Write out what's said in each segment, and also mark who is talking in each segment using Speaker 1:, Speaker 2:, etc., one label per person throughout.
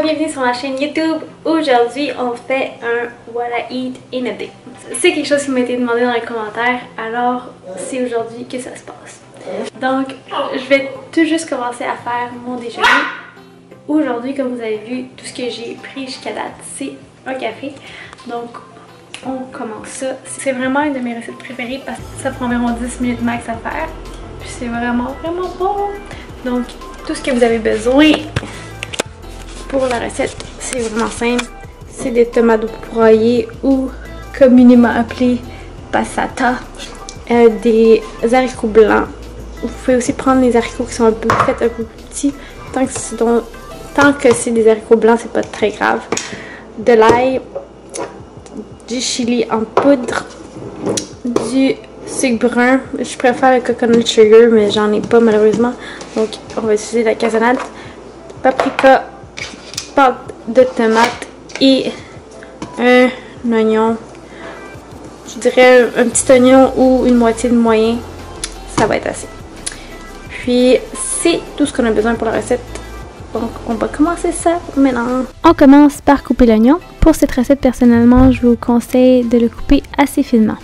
Speaker 1: bienvenue sur ma chaîne YouTube. Aujourd'hui, on fait un What I Eat in a Day. C'est quelque chose qui m'a été demandé dans les commentaires, alors c'est aujourd'hui que ça se passe. Donc, je vais tout juste commencer à faire mon déjeuner. Aujourd'hui, comme vous avez vu, tout ce que j'ai pris jusqu'à date, c'est un café. Donc, on commence ça. C'est vraiment une de mes recettes préférées parce que ça prend environ 10 minutes max à faire. Puis c'est vraiment bon. Donc, tout ce que vous avez besoin pour la recette, c'est vraiment simple. C'est des tomates broyées ou communément appelées passata, des haricots blancs. Vous pouvez aussi prendre les haricots qui sont un peu faits, un peu plus petits. Tant que c'est des haricots blancs, c'est pas très grave. De l'ail, du chili en poudre, du sucre brun. Je préfère le coconut sugar, mais j'en ai pas malheureusement. Donc, on va utiliser la cassonade, paprika, pâte de tomate et un oignon. Je dirais un petit oignon ou une moitié de moyen. Ça va être assez. Puis, c'est tout ce qu'on a besoin pour la recette. Donc, on va commencer ça maintenant. On commence par couper l'oignon. Pour cette recette, personnellement, je vous conseille de le couper assez finement.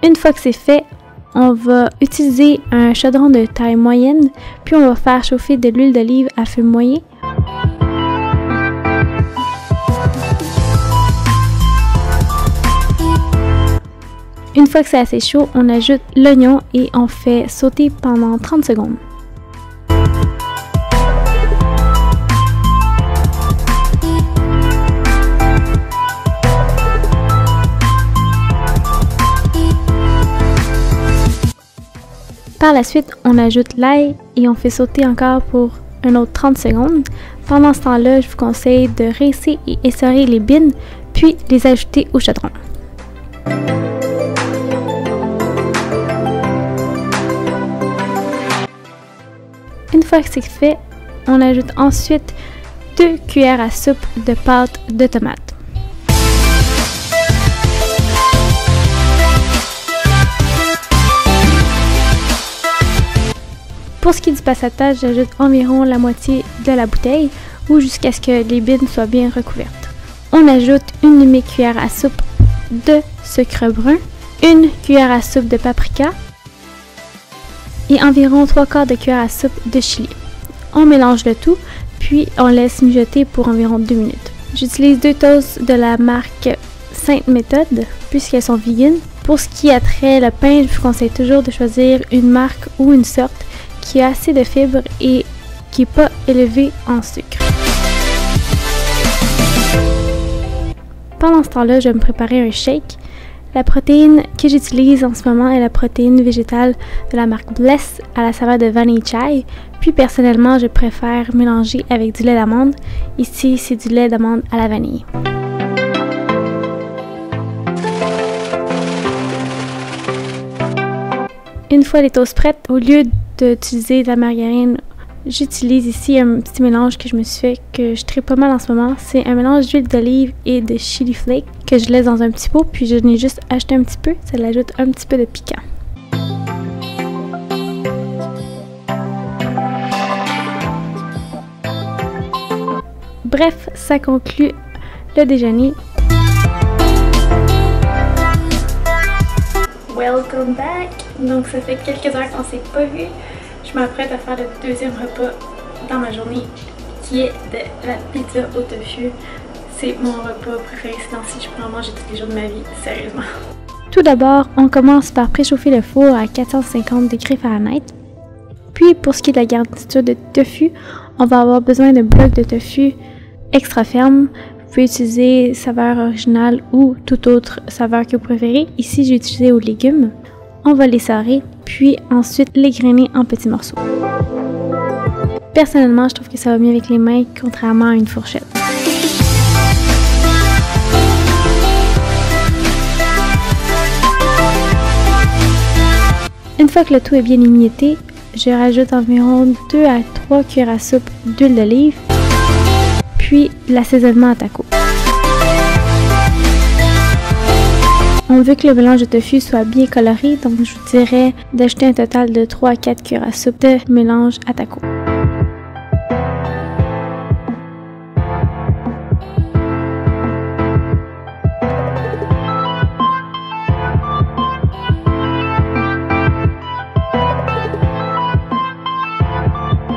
Speaker 1: Une fois que c'est fait, on va utiliser un chaudron de taille moyenne, puis on va faire chauffer de l'huile d'olive à feu moyen. Une fois que c'est assez chaud, on ajoute l'oignon et on fait sauter pendant 30 secondes. Par la suite, on ajoute l'ail et on fait sauter encore pour un autre 30 secondes. Pendant ce temps-là, je vous conseille de rincer et essorer les bines, puis les ajouter au chaudron. Une fois que c'est fait, on ajoute ensuite 2 cuillères à soupe de pâte de tomate. Pour ce qui est du passata, j'ajoute environ la moitié de la bouteille ou jusqu'à ce que les bines soient bien recouvertes. On ajoute une demi-cuillère à soupe de sucre brun, une cuillère à soupe de paprika et environ 3/4 de cuillère à soupe de chili. On mélange le tout, puis on laisse mijoter pour environ 2 minutes. J'utilise 2 toasts de la marque Sainte Méthode puisqu'elles sont vegan. Pour ce qui a trait le pain, je vous conseille toujours de choisir une marque ou une sorte qui a assez de fibres et qui n'est pas élevé en sucre. Pendant ce temps-là, je vais me préparer un shake. La protéine que j'utilise en ce moment est la protéine végétale de la marque Bless à la saveur de vanille chai. Puis personnellement, je préfère mélanger avec du lait d'amande. Ici, c'est du lait d'amande à la vanille. Une fois les toasts prêtes, au lieu d'utiliser de la margarine, j'utilise ici un petit mélange que je me suis fait, que je tripe pas mal en ce moment. C'est un mélange d'huile d'olive et de chili flake que je laisse dans un petit pot, puis je n'ai juste acheté un petit peu, ça l'ajoute un petit peu de piquant. Bref, ça conclut le déjeuner. Welcome back! Donc ça fait quelques heures qu'on s'est pas vu. Je m'apprête à faire le deuxième repas dans ma journée qui est de la pizza au tofu. C'est mon repas préféré, sinon si je peux en manger tous les jours de ma vie, sérieusement. Tout d'abord, on commence par préchauffer le four à 450 degrés Fahrenheit. Puis pour ce qui est de la garniture de tofu, on va avoir besoin de blocs de tofu extra fermes. Vous pouvez utiliser saveur originale ou toute autre saveur que vous préférez. Ici, j'ai utilisé aux légumes. On va les sarer, puis ensuite les grainer en petits morceaux. Personnellement, je trouve que ça va mieux avec les mains, contrairement à une fourchette. Une fois que le tout est bien émietté, je rajoute environ 2 à 3 cuillères à soupe d'huile d'olive, puis l'assaisonnement à taco. On veut que le mélange de tofu soit bien coloré, donc je vous dirais d'ajouter un total de 3 à 4 cuillères à soupe de mélange à taco.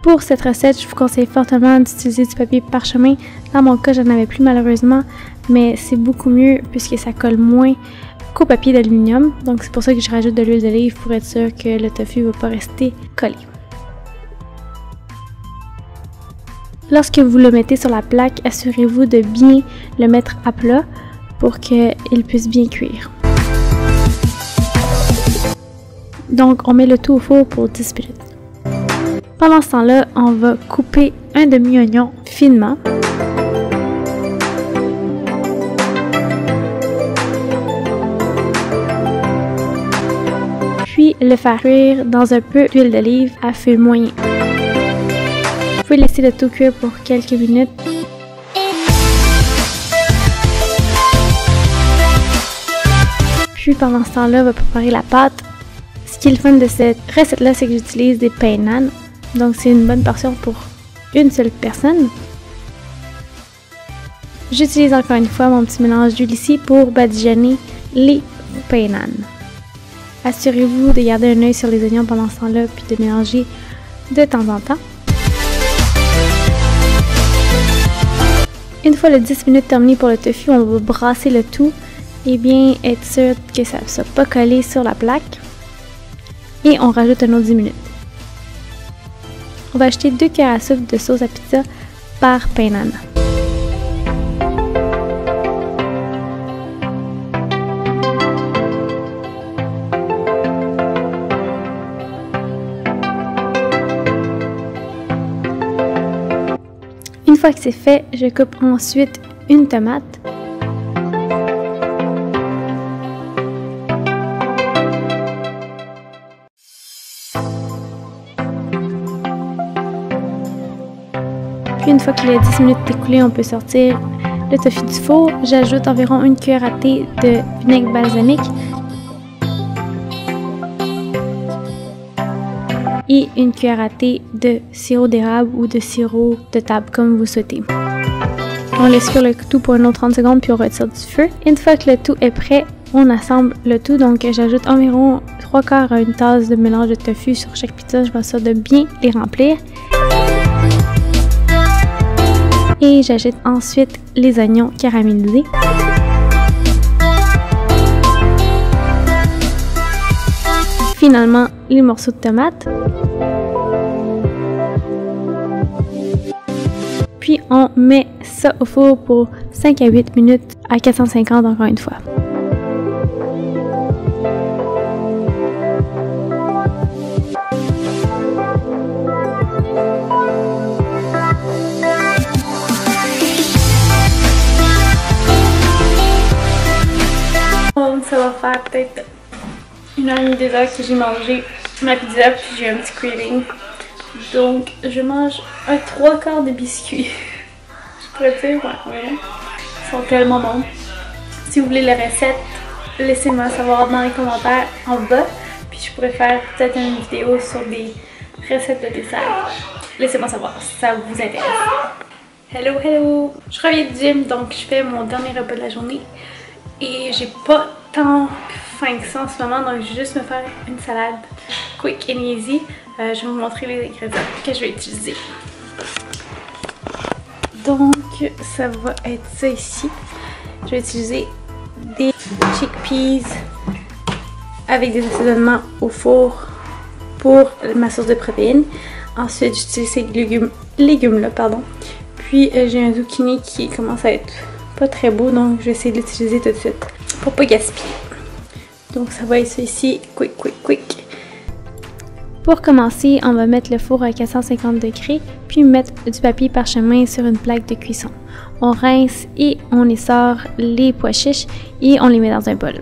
Speaker 1: Pour cette recette, je vous conseille fortement d'utiliser du papier parchemin. Dans mon cas, j'en avais plus malheureusement, mais c'est beaucoup mieux puisque ça colle moins qu'au papier d'aluminium. Donc c'est pour ça que je rajoute de l'huile d'olive pour être sûr que le tofu ne va pas rester collé. Lorsque vous le mettez sur la plaque, assurez-vous de bien le mettre à plat pour qu'il puisse bien cuire. Donc on met le tout au four pour 10 minutes. Pendant ce temps-là, on va couper un demi-oignon finement. Puis le faire cuire dans un peu d'huile d'olive à feu moyen. Vous pouvez laisser le tout cuire pour quelques minutes. Puis pendant ce temps-là, on va préparer la pâte. Ce qui est le fun de cette recette-là, c'est que j'utilise des pains nan. Donc c'est une bonne portion pour une seule personne. J'utilise encore une fois mon petit mélange d'huile ici pour badigeonner les pains nan. Assurez-vous de garder un œil sur les oignons pendant ce temps-là puis de mélanger de temps en temps. Une fois les 10 minutes terminées pour le tofu, on va brasser le tout et bien être sûr que ça ne soit pas collé sur la plaque. Et on rajoute un autre 10 minutes. On va ajouter 2 cuillères à soupe de sauce à pizza par pain nan. Une fois que c'est fait, je coupe ensuite une tomate. Puis une fois que les 10 minutes écoulées, on peut sortir le tofu du four. J'ajoute environ 1 cuillère à thé de vinaigre balsamique et 1 cuillère à thé de sirop d'érable ou de sirop de table comme vous souhaitez. On laisse cuire le tout pour une autre 30 secondes puis on retire du feu. Une fois que le tout est prêt, on assemble le tout. Donc j'ajoute environ 3/4 à une tasse de mélange de tofu sur chaque pizza. Je m'assure de bien les remplir. Et j'ajoute ensuite les oignons caramélisés. Finalement, les morceaux de tomates. Puis on met ça au four pour 5 à 8 minutes à 450 encore une fois. Ça va faire peut-être 1h30, 2 heures que j'ai mangé ma pizza puis j'ai un petit craving. Donc je mange un 3/4 de biscuits. Je pourrais dire, ouais. Ils sont tellement bons. Si vous voulez la recette, laissez-moi savoir dans les commentaires en bas. Puis je pourrais faire peut-être une vidéo sur des recettes de dessert. Laissez-moi savoir si ça vous intéresse. Hello, hello! Je reviens du gym, donc je fais mon dernier repas de la journée. Et j'ai pas tant faim que ça en ce moment, donc je vais juste me faire une salade quick and easy. Je vais vous montrer les ingrédients que je vais utiliser. Donc ça va être ça ici. Je vais utiliser des chickpeas avec des assaisonnements au four pour ma source de protéines. Ensuite j'utilise ces légumes là, pardon. Puis j'ai un zucchini qui commence à être pas très beau, donc je vais essayer de l'utiliser tout de suite pour pas gaspiller. Donc ça va être ça ici, quick. Pour commencer, on va mettre le four à 450 degrés, puis mettre du papier parchemin sur une plaque de cuisson. On rince et on essore les pois chiches et on les met dans un bol.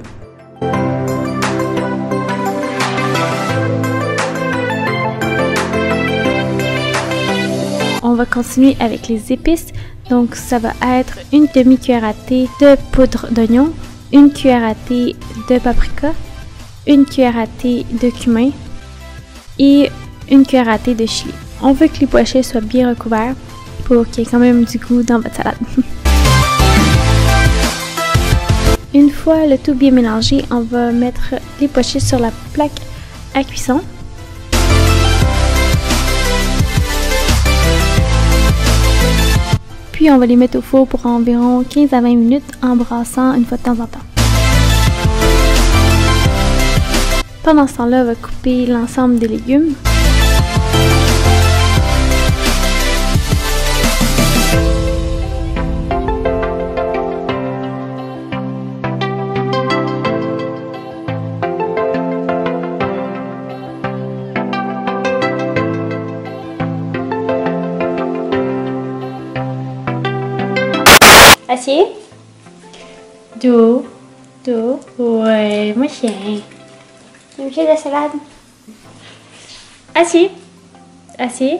Speaker 1: va continuer avec les épices. Donc ça va être une demi-cuillère à thé de poudre d'oignon, une cuillère à thé de paprika, une cuillère à thé de cumin et une cuillère à thé de chili. On veut que les pois chiches soient bien recouverts pour qu'il y ait quand même du goût dans votre salade. Une fois le tout bien mélangé, on va mettre les pois chiches sur la plaque à cuisson. Puis on va les mettre au four pour environ 15 à 20 minutes en brassant une fois de temps en temps. Pendant ce temps-là, on va couper l'ensemble des légumes. Assis. Dos. Dos. Ouais, mon chien. Tu veux la salade? Assis. Assis.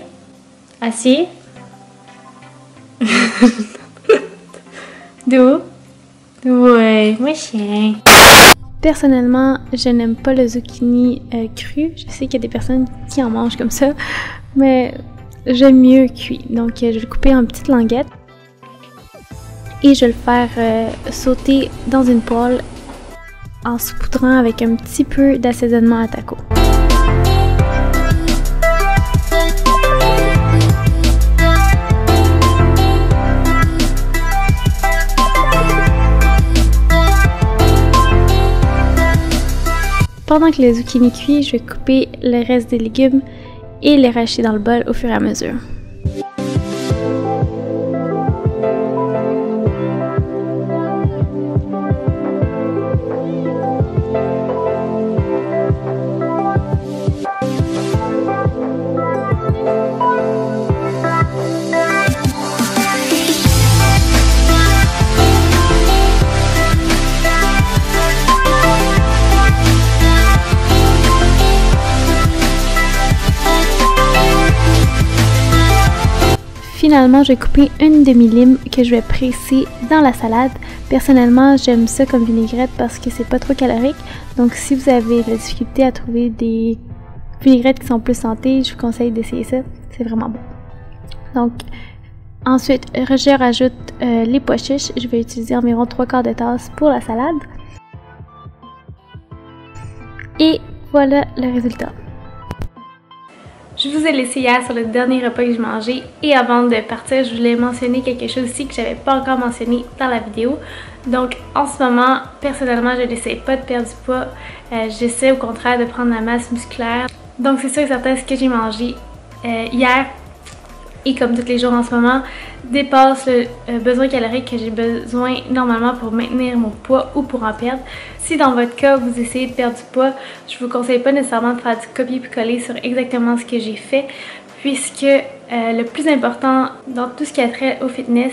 Speaker 1: Assis. Dos. Ouais, mon chien. Personnellement, je n'aime pas le zucchini cru. Je sais qu'il y a des personnes qui en mangent comme ça, mais j'aime mieux cuit. Donc, je vais le couper en petites languettes. Et je vais le faire sauter dans une poêle en saupoudrant avec un petit peu d'assaisonnement à taco. Pendant que les zucchini cuit, je vais couper le reste des légumes et les racher dans le bol au fur et à mesure. Finalement, j'ai coupé une demi-lime que je vais presser dans la salade. Personnellement, j'aime ça comme vinaigrette parce que c'est pas trop calorique. Donc, si vous avez de la difficulté à trouver des vinaigrettes qui sont plus santé, je vous conseille d'essayer ça. C'est vraiment bon. Donc, ensuite, je rajoute les pois chiches. Je vais utiliser environ 3/4 de tasse pour la salade. Et voilà le résultat. Je vous ai laissé hier sur le dernier repas que j'ai mangé et avant de partir, je voulais mentionner quelque chose aussi que j'avais pas encore mentionné dans la vidéo. Donc en ce moment, personnellement, je n'essaie pas de perdre du poids. J'essaie au contraire de prendre la masse musculaire. Donc c'est sûr et certain ce que j'ai mangé hier et comme tous les jours en ce moment dépasse le besoin calorique que j'ai besoin normalement pour maintenir mon poids ou pour en perdre. Si dans votre cas vous essayez de perdre du poids, je vous conseille pas nécessairement de faire du copier-coller sur exactement ce que j'ai fait, puisque le plus important dans tout ce qui a trait au fitness,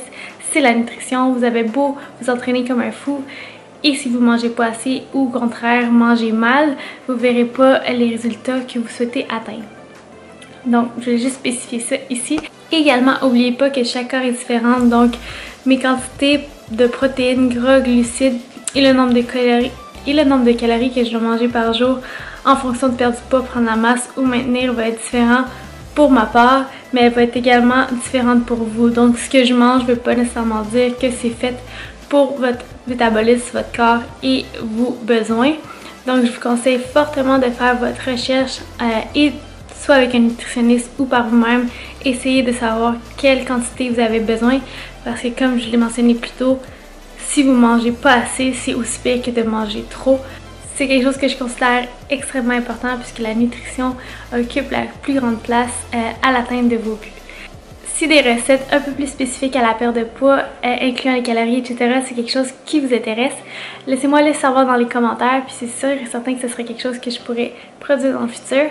Speaker 1: c'est la nutrition. Vous avez beau vous entraîner comme un fou, et si vous mangez pas assez ou au contraire mangez mal, vous verrez pas les résultats que vous souhaitez atteindre. Donc je vais juste spécifier ça ici. Également, n'oubliez pas que chaque corps est différent, donc mes quantités de protéines, gras, glucides et le nombre de calories que je dois manger par jour en fonction de perdre du poids, prendre la masse ou maintenir va être différent pour ma part, mais elle va être également différente pour vous. Donc ce que je mange ne veut pas nécessairement dire que c'est fait pour votre métabolisme, votre corps et vos besoins. Donc je vous conseille fortement de faire votre recherche et soit avec un nutritionniste ou par vous-même, essayez de savoir quelle quantité vous avez besoin parce que comme je l'ai mentionné plus tôt, si vous mangez pas assez, c'est aussi pire que de manger trop. C'est quelque chose que je considère extrêmement important puisque la nutrition occupe la plus grande place à l'atteinte de vos buts. Si des recettes un peu plus spécifiques à la perte de poids, incluant les calories, etc., c'est quelque chose qui vous intéresse, laissez-moi le savoir dans les commentaires, puis c'est sûr et certain que ce serait quelque chose que je pourrais produire dans le futur.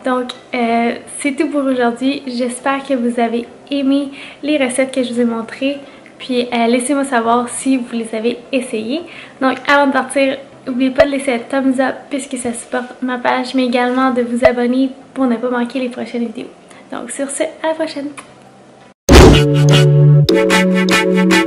Speaker 1: Donc, c'est tout pour aujourd'hui. J'espère que vous avez aimé les recettes que je vous ai montrées. Puis, laissez-moi savoir si vous les avez essayées. Donc, avant de partir, n'oubliez pas de laisser un thumbs up puisque ça supporte ma page, mais également de vous abonner pour ne pas manquer les prochaines vidéos. Donc, sur ce, à la prochaine!
Speaker 2: Thank you.